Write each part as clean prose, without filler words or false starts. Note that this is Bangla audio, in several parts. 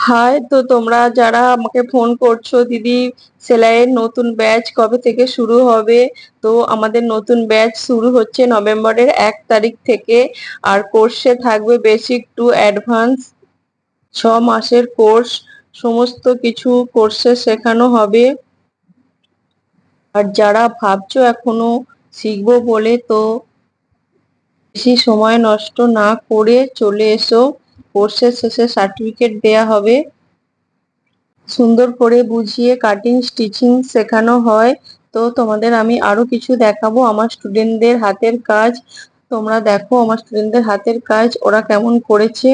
হাই, তো তোমরা যারা আমাকে ফোন করছো, দিদি সেলাইয়ের নতুন ব্যাচ কবে থেকে শুরু হবে? তো আমাদের নতুন ব্যাচ শুরু হচ্ছে নভেম্বরের 1 তারিখ থেকে। আর কোর্সে থাকবে বেসিক টু অ্যাডভান্স, 6 মাসের কোর্স। সমস্ত কিছু কোর্সে শেখানো হবে। আর যারা ভাবছো এখনো শিখবো বলে, তো বেশি সময় নষ্ট না করে চলে এসো। কোর্সের শেষে সার্টিফিকেট দেয়া হবে। সুন্দর করে বুঝিয়ে কাটিং স্টিচিং শেখানো হয়। তো তোমাদের আমি আরো কিছু দেখাবো, আমার স্টুডেন্টদের হাতের কাজ। তোমরা দেখো আমার স্টুডেন্টদের হাতের কাজ ওরা কেমন করেছে।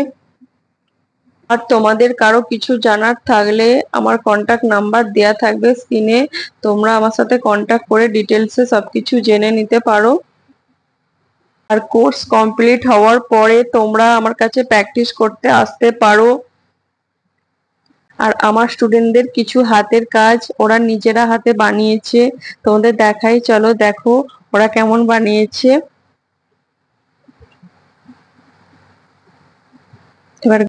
আর তোমাদের কারো কিছু জানার থাকলে আমার কন্টাক্ট নাম্বার দেয়া থাকবে স্ক্রিনে, তোমরা আমার সাথে কন্টাক্ট করে ডিটেলসে সবকিছু জেনে নিতে পারো। আর কোর্স কমপ্লিট হওয়ার পরে তোমরা আমার কাছে প্র্যাকটিস করতে আসতে পারো। আর আমার স্টুডেন্টদের কিছু হাতের কাজ ওরা নিজেরা হাতে বানিয়েছে, তোমাদের দেখাই, চলো দেখো ওরা কেমন বানিয়েছে। এবার